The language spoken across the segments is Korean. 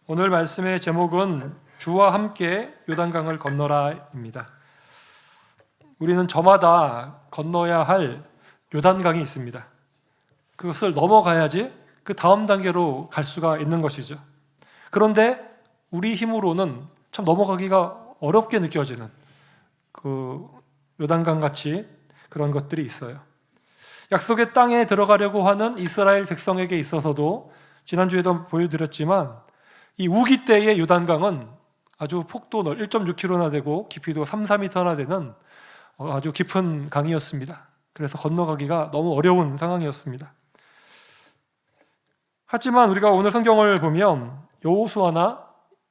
오늘 말씀의 제목은 주와 함께 요단강을 건너라입니다. 우리는 저마다 건너야 할 요단강이 있습니다. 그것을 넘어가야지 그 다음 단계로 갈 수가 있는 것이죠. 그런데 우리 힘으로는 참 넘어가기가 어렵게 느껴지는 그 요단강 같이 그런 것들이 있어요. 약속의 땅에 들어가려고 하는 이스라엘 백성에게 있어서도 지난주에도 보여드렸지만 이 우기 때의 요단강은 아주 폭도 1.6km나 되고 깊이도 3-4m나 되는 아주 깊은 강이었습니다. 그래서 건너가기가 너무 어려운 상황이었습니다. 하지만 우리가 오늘 성경을 보면 여호수아나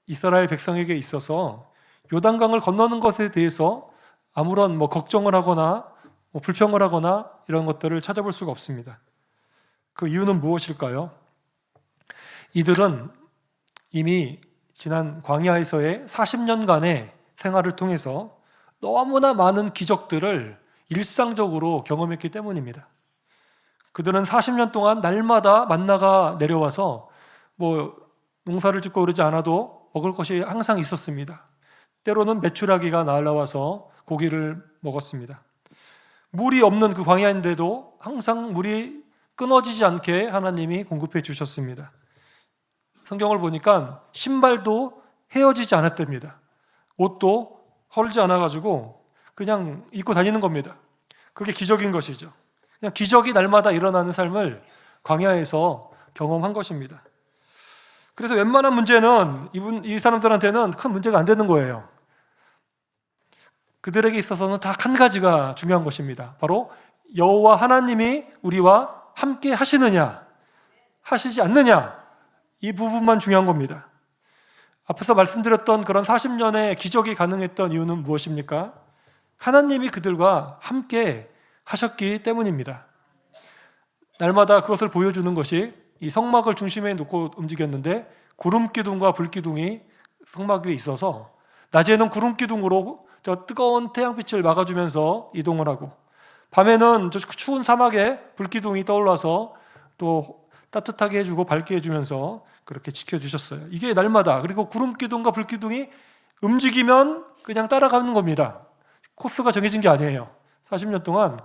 이스라엘 백성에게 있어서 요단강을 건너는 것에 대해서 아무런 걱정을 하거나 불평을 하거나 이런 것들을 찾아볼 수가 없습니다. 그 이유는 무엇일까요? 이들은 이미 지난 광야에서의 40년간의 생활을 통해서 너무나 많은 기적들을 일상적으로 경험했기 때문입니다. 그들은 40년 동안 날마다 만나가 내려와서 농사를 짓고 그러지 않아도 먹을 것이 항상 있었습니다. 때로는 메추라기가 날아와서 고기를 먹었습니다. 물이 없는 그 광야인데도 항상 물이 끊어지지 않게 하나님이 공급해 주셨습니다. 성경을 보니까 신발도 헤어지지 않았답니다. 옷도 헐지 않아가지고 그냥 입고 다니는 겁니다. 그게 기적인 것이죠. 그냥 기적이 날마다 일어나는 삶을 광야에서 경험한 것입니다. 그래서 웬만한 문제는 이 사람들한테는 큰 문제가 안 되는 거예요. 그들에게 있어서는 딱 한 가지가 중요한 것입니다. 바로 여호와 하나님이 우리와 함께 하시느냐, 하시지 않느냐, 이 부분만 중요한 겁니다. 앞에서 말씀드렸던 그런 40년의 기적이 가능했던 이유는 무엇입니까? 하나님이 그들과 함께 하셨기 때문입니다. 날마다 그것을 보여주는 것이 이 성막을 중심에 놓고 움직였는데 구름 기둥과 불 기둥이 성막 위에 있어서 낮에는 구름 기둥으로 저 뜨거운 태양빛을 막아주면서 이동을 하고 밤에는 저 추운 사막에 불 기둥이 떠올라서 또 따뜻하게 해주고 밝게 해주면서 그렇게 지켜주셨어요. 이게 날마다. 그리고 구름 기둥과 불 기둥이 움직이면 그냥 따라가는 겁니다. 코스가 정해진 게 아니에요. 40년 동안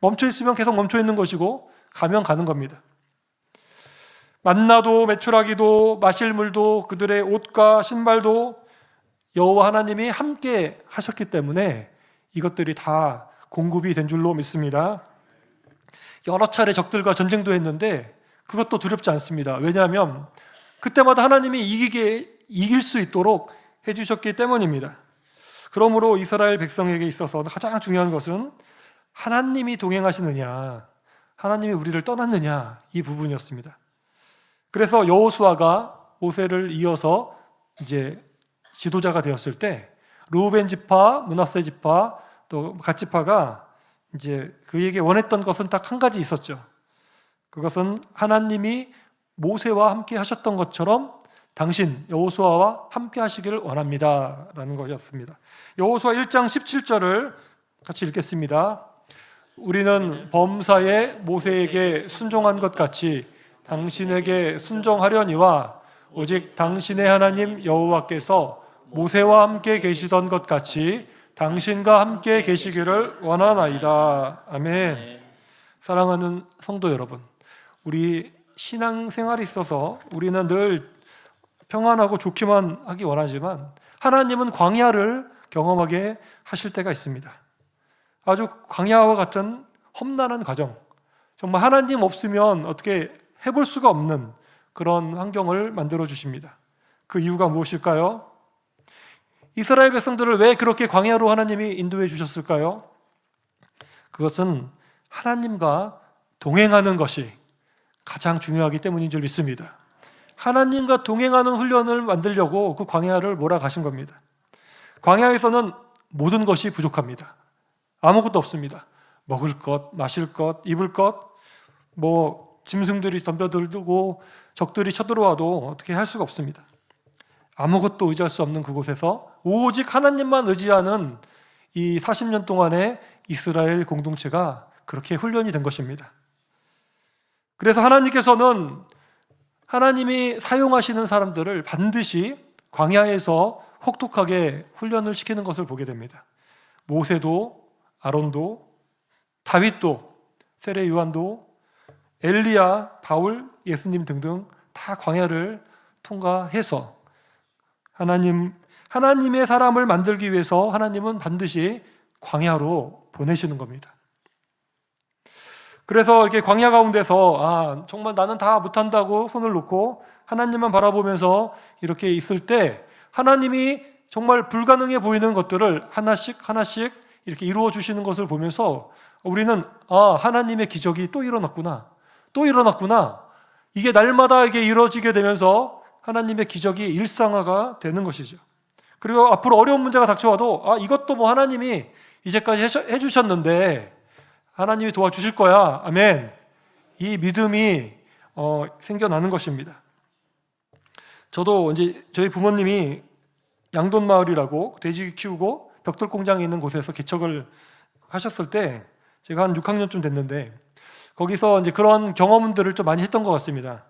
멈춰 있으면 계속 멈춰 있는 것이고 가면 가는 겁니다. 만나도 메추라기도 마실 물도 그들의 옷과 신발도 여호와 하나님이 함께 하셨기 때문에 이것들이 다 공급이 된 줄로 믿습니다. 여러 차례 적들과 전쟁도 했는데 그것도 두렵지 않습니다. 왜냐하면 그때마다 하나님이 이길 수 있도록 해주셨기 때문입니다. 그러므로 이스라엘 백성에게 있어서 가장 중요한 것은 하나님이 동행하시느냐, 하나님이 우리를 떠났느냐, 이 부분이었습니다. 그래서 여호수아가 모세를 이어서 이제 지도자가 되었을 때 르우벤 지파, 므낫세 지파, 또 갓 지파가 이제 그에게 원했던 것은 딱 한 가지 있었죠. 그것은 하나님이 모세와 함께 하셨던 것처럼 당신 여호수아와 함께 하시기를 원합니다 라는 것이었습니다. 여호수아 1장 17절을 같이 읽겠습니다. 우리는 범사에 모세에게 순종한 것 같이 당신에게 순종하려니와 오직 당신의 하나님 여호와께서 모세와 함께 계시던 것 같이 당신과 함께 계시기를 원하나이다. 아멘. 사랑하는 성도 여러분, 우리 신앙생활에 있어서 우리는 늘 평안하고 좋기만 하기 원하지만 하나님은 광야를 경험하게 하실 때가 있습니다. 아주 광야와 같은 험난한 과정, 정말 하나님 없으면 어떻게 해볼 수가 없는 그런 환경을 만들어 주십니다. 그 이유가 무엇일까요? 이스라엘 백성들을 왜 그렇게 광야로 하나님이 인도해 주셨을까요? 그것은 하나님과 동행하는 것이 가장 중요하기 때문인 줄 믿습니다. 하나님과 동행하는 훈련을 만들려고 그 광야를 몰아가신 겁니다. 광야에서는 모든 것이 부족합니다. 아무것도 없습니다. 먹을 것, 마실 것, 입을 것, 짐승들이 덤벼들고 적들이 쳐들어와도 어떻게 할 수가 없습니다. 아무것도 의지할 수 없는 그곳에서 오직 하나님만 의지하는 이 40년 동안의 이스라엘 공동체가 그렇게 훈련이 된 것입니다. 그래서 하나님께서는 하나님이 사용하시는 사람들을 반드시 광야에서 혹독하게 훈련을 시키는 것을 보게 됩니다. 모세도, 아론도, 다윗도, 세례 요한도, 엘리야, 바울, 예수님 등등 다 광야를 통과해서 하나님의 사람을 만들기 위해서 하나님은 반드시 광야로 보내시는 겁니다. 그래서 이렇게 광야 가운데서 정말 나는 다 못한다고 손을 놓고 하나님만 바라보면서 이렇게 있을 때 하나님이 정말 불가능해 보이는 것들을 하나씩 하나씩 이렇게 이루어 주시는 것을 보면서 우리는 하나님의 기적이 또 일어났구나. 이게 날마다 이게 이루어지게 되면서 하나님의 기적이 일상화가 되는 것이죠. 그리고 앞으로 어려운 문제가 닥쳐와도 이것도 뭐 하나님이 이제까지 해주셨는데 하나님이 도와주실 거야. 아멘. 이 믿음이 생겨나는 것입니다. 저도 이제 저희 부모님이 양돈마을이라고 돼지 키우고 벽돌 공장에 있는 곳에서 개척을 하셨을 때 제가 한 6학년쯤 됐는데 거기서 이제 그런 경험들을 좀 많이 했던 것 같습니다.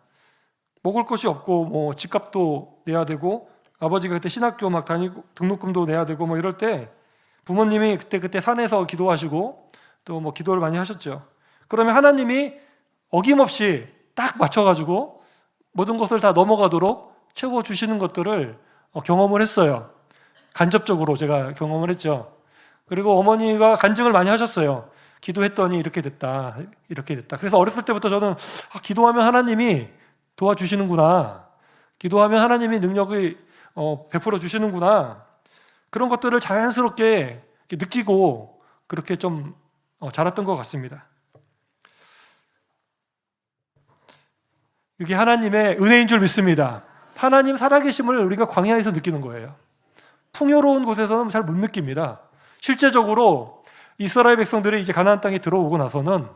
먹을 것이 없고 뭐 집값도 내야 되고 아버지가 그때 신학교 막 다니고 등록금도 내야 되고 뭐 이럴 때 부모님이 그때 산에서 기도하시고 또 뭐 기도를 많이 하셨죠. 그러면 하나님이 어김없이 딱 맞춰가지고 모든 것을 다 넘어가도록 채워 주시는 것들을 경험을 했어요. 간접적으로 제가 경험을 했죠. 그리고 어머니가 간증을 많이 하셨어요. 기도했더니 이렇게 됐다. 그래서 어렸을 때부터 저는 기도하면 하나님이 도와주시는구나. 기도하면 하나님이 능력을 베풀어 주시는구나. 그런 것들을 자연스럽게 느끼고 그렇게 좀 자랐던 것 같습니다. 이게 하나님의 은혜인 줄 믿습니다. 하나님 살아계심을 우리가 광야에서 느끼는 거예요. 풍요로운 곳에서는 잘 못 느낍니다. 실제적으로 이스라엘 백성들이 이제 가나안 땅에 들어오고 나서는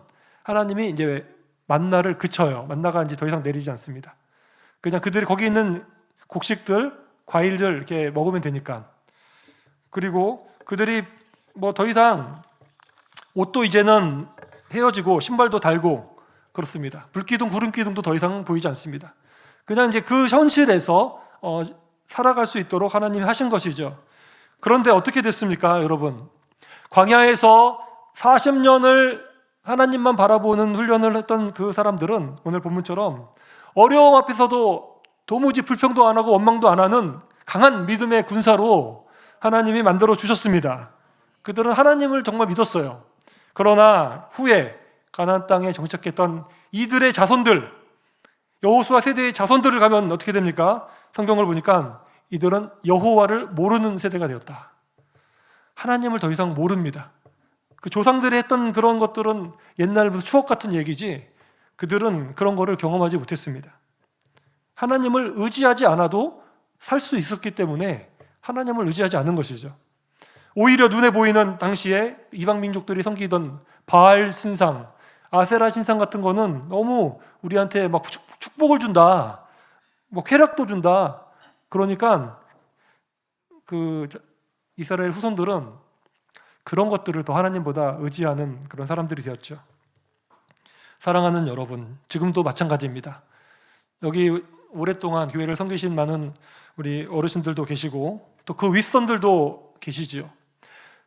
하나님이 이제 만나를 그쳐요. 만나가 이제 더 이상 내리지 않습니다. 그냥 그들이 거기 있는 곡식들, 과일들 이렇게 먹으면 되니까. 그리고 그들이 뭐 더 이상 옷도 이제는 헤어지고 신발도 달고 그렇습니다. 불기둥, 구름기둥도 더 이상 보이지 않습니다. 그냥 이제 그 현실에서 살아갈 수 있도록 하나님이 하신 것이죠. 그런데 어떻게 됐습니까, 여러분? 광야에서 40년을 하나님만 바라보는 훈련을 했던 그 사람들은 오늘 본문처럼 어려움 앞에서도 도무지 불평도 안 하고 원망도 안 하는 강한 믿음의 군사로 하나님이 만들어 주셨습니다. 그들은 하나님을 정말 믿었어요. 그러나 후에 가나안 땅에 정착했던 이들의 자손들, 여호수아 세대의 자손들을 가면 어떻게 됩니까? 성경을 보니까 이들은 여호와를 모르는 세대가 되었다. 하나님을 더 이상 모릅니다. 그 조상들이 했던 그런 것들은 옛날부터 추억 같은 얘기지 그들은 그런 거를 경험하지 못했습니다. 하나님을 의지하지 않아도 살 수 있었기 때문에 하나님을 의지하지 않은 것이죠. 오히려 눈에 보이는 당시에 이방 민족들이 섬기던 바알 신상, 아세라 신상 같은 거는 너무 우리한테 막 축복을 준다, 뭐 쾌락도 준다. 그러니까 그 이스라엘 후손들은 그런 것들을 더 하나님보다 의지하는 그런 사람들이 되었죠. 사랑하는 여러분, 지금도 마찬가지입니다. 여기 오랫동안 교회를 섬기신 많은 우리 어르신들도 계시고 또 그 윗선들도 계시지요.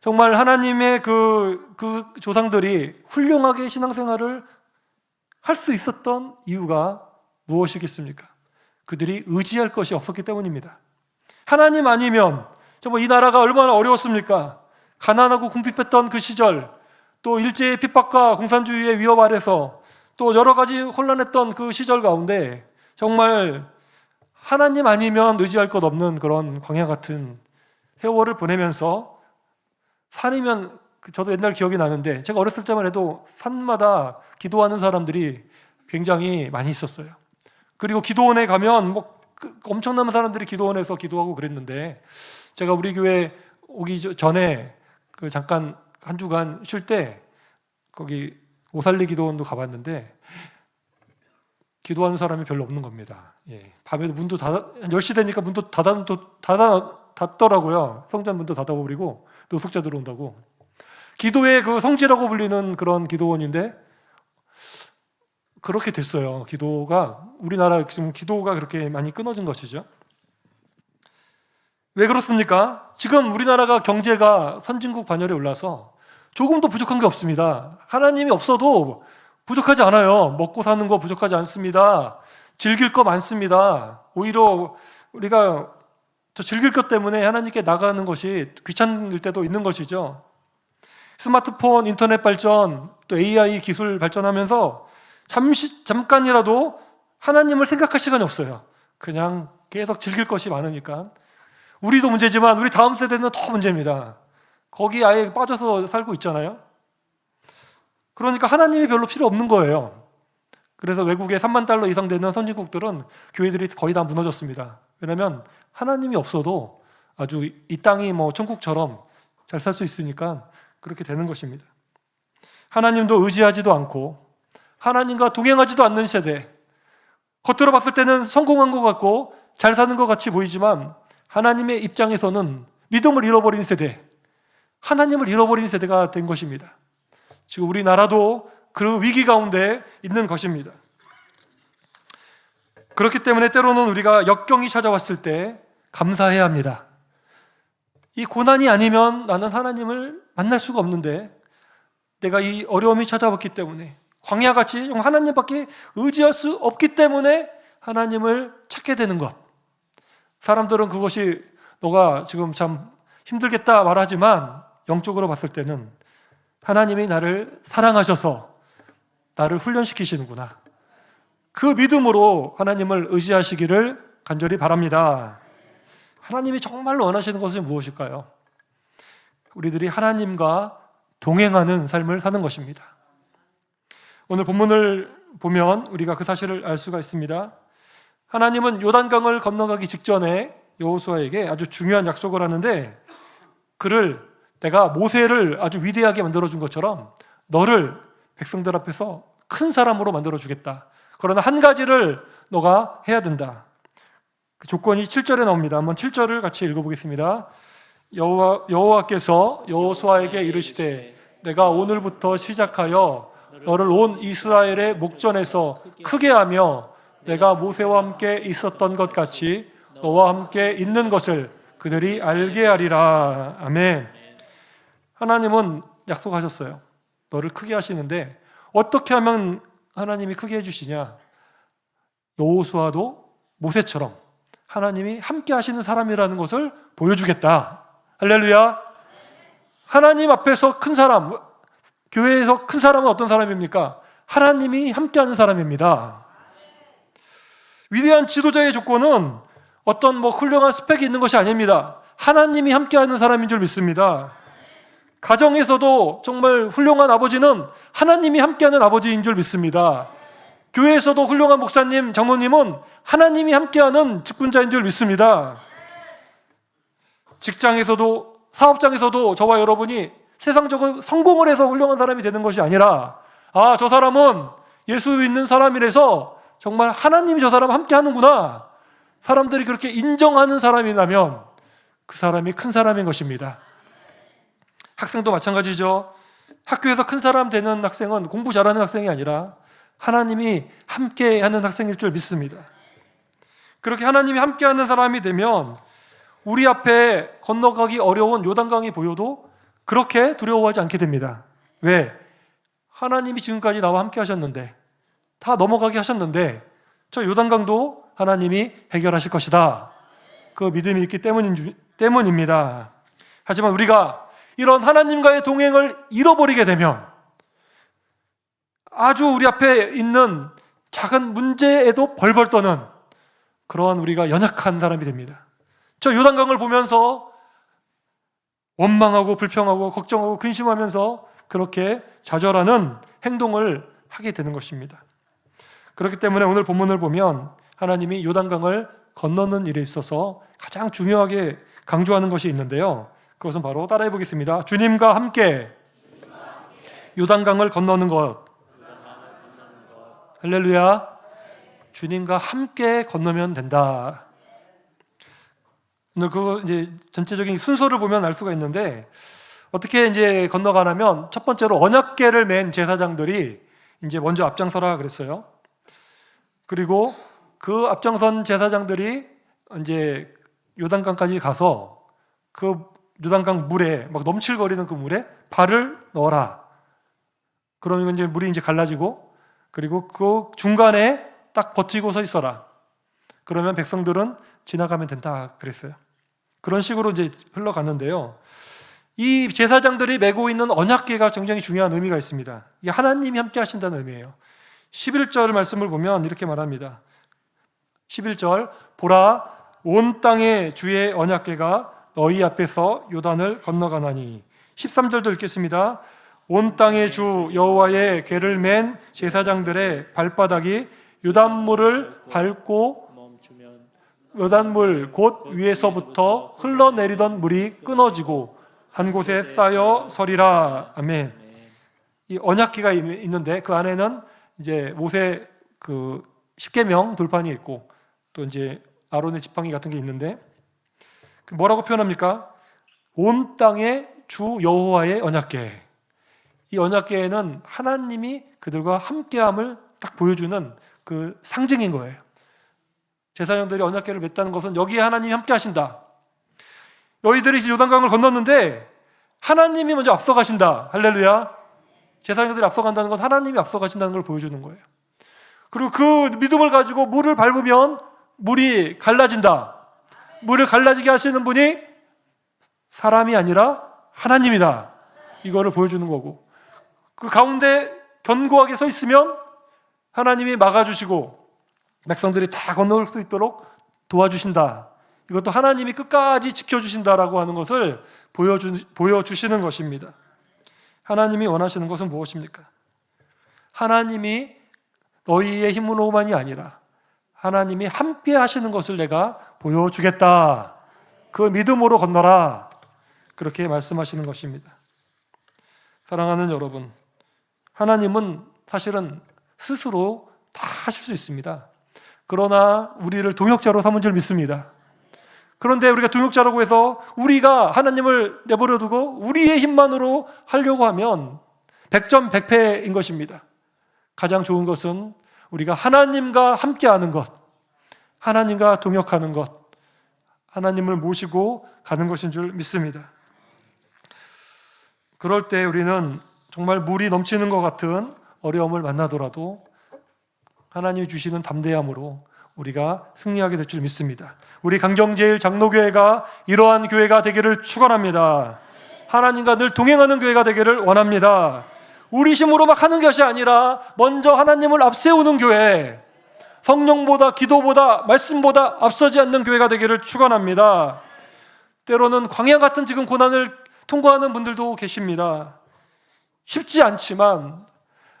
정말 하나님의 그 조상들이 훌륭하게 신앙생활을 할 수 있었던 이유가 무엇이겠습니까? 그들이 의지할 것이 없었기 때문입니다. 하나님 아니면 정말 이 나라가 얼마나 어려웠습니까? 가난하고 궁핍했던 그 시절, 또 일제의 핍박과 공산주의의 위협 아래서 또 여러 가지 혼란했던 그 시절 가운데 정말 하나님 아니면 의지할 것 없는 그런 광야 같은 세월을 보내면서 산이면 저도 옛날 기억이 나는데 제가 어렸을 때만 해도 산마다 기도하는 사람들이 굉장히 많이 있었어요. 그리고 기도원에 가면 뭐 엄청난 사람들이 기도원에서 기도하고 그랬는데 제가 우리 교회 오기 전에 그 잠깐 한 주간 쉴 때 거기 오살리 기도원도 가봤는데 기도하는 사람이 별로 없는 겁니다. 예. 밤에도 문도 10시 되니까 문도 닫더라고요. 성전 문도 닫아버리고 노숙자 들어온다고. 기도의 그 성지라고 불리는 그런 기도원인데 그렇게 됐어요. 기도가 우리나라 지금 기도가 그렇게 많이 끊어진 것이죠. 왜 그렇습니까? 지금 우리나라가 경제가 선진국 반열에 올라서 조금도 부족한 게 없습니다. 하나님이 없어도 부족하지 않아요. 먹고 사는 거 부족하지 않습니다. 즐길 거 많습니다. 오히려 우리가 저 즐길 것 때문에 하나님께 나가는 것이 귀찮을 때도 있는 것이죠. 스마트폰, 인터넷 발전, 또 AI 기술 발전하면서 잠깐이라도 하나님을 생각할 시간이 없어요. 그냥 계속 즐길 것이 많으니까. 우리도 문제지만 우리 다음 세대는 더 문제입니다. 거기 아예 빠져서 살고 있잖아요. 그러니까 하나님이 별로 필요 없는 거예요. 그래서 외국에 3만 달러 이상 되는 선진국들은 교회들이 거의 다 무너졌습니다. 왜냐하면 하나님이 없어도 아주 이 땅이 뭐 천국처럼 잘 살 수 있으니까 그렇게 되는 것입니다. 하나님도 의지하지도 않고 하나님과 동행하지도 않는 세대, 겉으로 봤을 때는 성공한 것 같고 잘 사는 것 같이 보이지만 하나님의 입장에서는 믿음을 잃어버린 세대, 하나님을 잃어버린 세대가 된 것입니다. 지금 우리나라도 그 위기 가운데 있는 것입니다. 그렇기 때문에 때로는 우리가 역경이 찾아왔을 때 감사해야 합니다. 이 고난이 아니면 나는 하나님을 만날 수가 없는데 내가 이 어려움이 찾아왔기 때문에 광야같이 하나님밖에 의지할 수 없기 때문에 하나님을 찾게 되는 것. 사람들은 그것이 너가 지금 참 힘들겠다 말하지만 영적으로 봤을 때는 하나님이 나를 사랑하셔서 나를 훈련시키시는구나. 그 믿음으로 하나님을 의지하시기를 간절히 바랍니다. 하나님이 정말로 원하시는 것은 무엇일까요? 우리들이 하나님과 동행하는 삶을 사는 것입니다. 오늘 본문을 보면 우리가 그 사실을 알 수가 있습니다. 하나님은 요단강을 건너가기 직전에 여호수아에게 아주 중요한 약속을 하는데 내가 모세를 아주 위대하게 만들어준 것처럼 너를 백성들 앞에서 큰 사람으로 만들어주겠다. 그러나 한 가지를 너가 해야 된다. 그 조건이 7절에 나옵니다. 한번 7절을 같이 읽어보겠습니다. 여호와께서 여호수아에게 이르시되 내가 오늘부터 시작하여 너를 온 이스라엘의 목전에서 크게 하며 내가 모세와 함께 있었던 것 같이 너와 함께 있는 것을 그들이 알게 하리라. 아멘. 하나님은 약속하셨어요. 너를 크게 하시는데 어떻게 하면 하나님이 크게 해주시냐? 여호수아도 모세처럼 하나님이 함께 하시는 사람이라는 것을 보여주겠다. 할렐루야. 하나님 앞에서 큰 사람, 교회에서 큰 사람은 어떤 사람입니까? 하나님이 함께하는 사람입니다. 위대한 지도자의 조건은 어떤 훌륭한 스펙이 있는 것이 아닙니다. 하나님이 함께하는 사람인 줄 믿습니다. 가정에서도 정말 훌륭한 아버지는 하나님이 함께하는 아버지인 줄 믿습니다. 교회에서도 훌륭한 목사님, 장로님은 하나님이 함께하는 직분자인 줄 믿습니다. 직장에서도 사업장에서도 저와 여러분이 세상적으로 성공을 해서 훌륭한 사람이 되는 것이 아니라 저 사람은 예수 믿는 사람이라서 정말 하나님이 저 사람 함께 하는구나. 사람들이 그렇게 인정하는 사람이라면 그 사람이 큰 사람인 것입니다. 학생도 마찬가지죠. 학교에서 큰 사람 되는 학생은 공부 잘하는 학생이 아니라 하나님이 함께하는 학생일 줄 믿습니다. 그렇게 하나님이 함께하는 사람이 되면 우리 앞에 건너가기 어려운 요단강이 보여도 그렇게 두려워하지 않게 됩니다. 왜? 하나님이 지금까지 나와 함께 하셨는데, 다 넘어가게 하셨는데 저 요단강도 하나님이 해결하실 것이다. 그 믿음이 있기 때문입니다. 하지만 우리가 이런 하나님과의 동행을 잃어버리게 되면 아주 우리 앞에 있는 작은 문제에도 벌벌 떠는 그러한 우리가 연약한 사람이 됩니다. 저 요단강을 보면서 원망하고 불평하고 걱정하고 근심하면서 그렇게 좌절하는 행동을 하게 되는 것입니다. 그렇기 때문에 오늘 본문을 보면 하나님이 요단강을 건너는 일에 있어서 가장 중요하게 강조하는 것이 있는데요. 그것은 바로 따라해 보겠습니다. 주님과 함께 요단강을 건너는 것. 할렐루야. 주님과 함께 건너면 된다. 오늘 이제 전체적인 순서를 보면 알 수가 있는데 어떻게 이제 건너가냐면 첫 번째로 언약궤를 맨 제사장들이 이제 먼저 앞장서라 그랬어요. 그리고 그 앞장선 제사장들이 이제 요단강까지 가서 그 요단강 물에 막 넘칠거리는 그 물에 발을 넣어라. 그러면 이제 물이 이제 갈라지고, 그리고 그 중간에 딱 버티고 서 있어라. 그러면 백성들은 지나가면 된다 그랬어요. 그런 식으로 이제 흘러갔는데요. 이 제사장들이 메고 있는 언약궤가 굉장히 중요한 의미가 있습니다. 이게 하나님이 함께 하신다는 의미예요. 11절 말씀을 보면 이렇게 말합니다. 11절, 보라, 온 땅의 주의 언약궤가 너희 앞에서 요단을 건너가나니. 13절도 읽겠습니다. 온 땅의 주 여호와의 궤를 맨 제사장들의 발바닥이 요단물을 밟고 멈추면 요단물 곧 위에서부터 흘러내리던 물이 끊어지고 한 곳에 쌓여 서리라. 아멘. 이 언약궤가 있는데 그 안에는 이제 모세 그 십계명 돌판이 있고 또 이제 아론의 지팡이 같은 게 있는데 뭐라고 표현합니까? 온 땅의 주 여호와의 언약궤. 이 언약궤에는 하나님이 그들과 함께함을 딱 보여주는 그 상징인 거예요. 제사장들이 언약궤를 맸다는 것은 여기에 하나님이 함께 하신다. 너희들이 이제 요단강을 건넜는데 하나님이 먼저 앞서가신다. 할렐루야. 제사장들이 앞서간다는 건 하나님이 앞서가신다는 걸 보여주는 거예요. 그리고 그 믿음을 가지고 물을 밟으면 물이 갈라진다. 물을 갈라지게 하시는 분이 사람이 아니라 하나님이다. 이거를 보여주는 거고, 그 가운데 견고하게 서 있으면 하나님이 막아주시고 백성들이 다 건널 수 있도록 도와주신다. 이것도 하나님이 끝까지 지켜주신다라고 하는 것을 보여주시는 것입니다. 하나님이 원하시는 것은 무엇입니까? 하나님이 너희의 힘으로만이 아니라 하나님이 함께 하시는 것을 내가 보여주겠다. 그 믿음으로 건너라. 그렇게 말씀하시는 것입니다. 사랑하는 여러분, 하나님은 사실은 스스로 다 하실 수 있습니다. 그러나 우리를 동역자로 삼은 줄 믿습니다. 그런데 우리가 동역자라고 해서 우리가 하나님을 내버려 두고 우리의 힘만으로 하려고 하면 100점 100패인 것입니다. 가장 좋은 것은 우리가 하나님과 함께하는 것, 하나님과 동역하는 것, 하나님을 모시고 가는 것인 줄 믿습니다. 그럴 때 우리는 정말 물이 넘치는 것 같은 어려움을 만나더라도 하나님이 주시는 담대함으로 우리가 승리하게 될 줄 믿습니다. 우리 강경제일 장로교회가 이러한 교회가 되기를 축원합니다. 하나님과 늘 동행하는 교회가 되기를 원합니다. 우리 힘으로 막 하는 것이 아니라 먼저 하나님을 앞세우는 교회, 성령보다 기도보다 말씀보다 앞서지 않는 교회가 되기를 축원합니다. 때로는 광야 같은 지금 고난을 통과하는 분들도 계십니다. 쉽지 않지만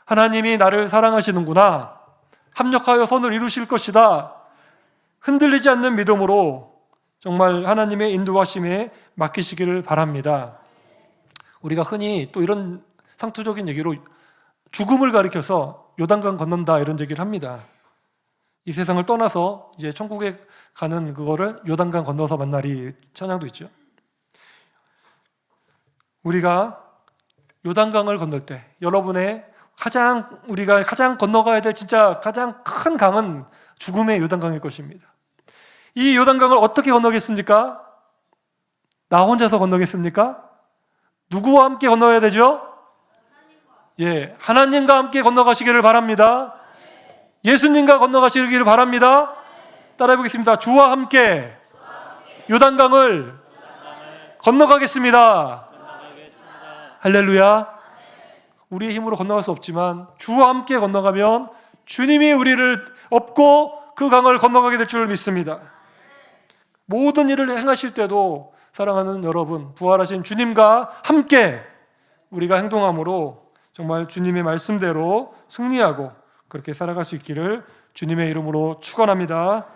하나님이 나를 사랑하시는구나, 합력하여 선을 이루실 것이다, 흔들리지 않는 믿음으로 정말 하나님의 인도하심에 맡기시기를 바랍니다. 우리가 흔히 또 이런 상투적인 얘기로 죽음을 가리켜서 요단강 건넌다 이런 얘기를 합니다. 이 세상을 떠나서 이제 천국에 가는 그거를 요단강 건너서 만나리 찬양도 있죠. 우리가 요단강을 건널 때 우리가 가장 건너가야 될 진짜 가장 큰 강은 죽음의 요단강일 것입니다. 이 요단강을 어떻게 건너겠습니까? 나 혼자서 건너겠습니까? 누구와 함께 건너야 되죠? 하나님과 함께 건너가시기를 바랍니다. 예수님과 건너가시기를 바랍니다. 따라해 보겠습니다. 주와 함께 요단강을 건너가겠습니다. 할렐루야. 우리의 힘으로 건너갈 수 없지만 주와 함께 건너가면 주님이 우리를 업고 그 강을 건너가게 될 줄 믿습니다. 모든 일을 행하실 때도 사랑하는 여러분, 부활하신 주님과 함께 우리가 행동함으로 정말 주님의 말씀대로 승리하고 그렇게 살아갈 수 있기를 주님의 이름으로 축원합니다.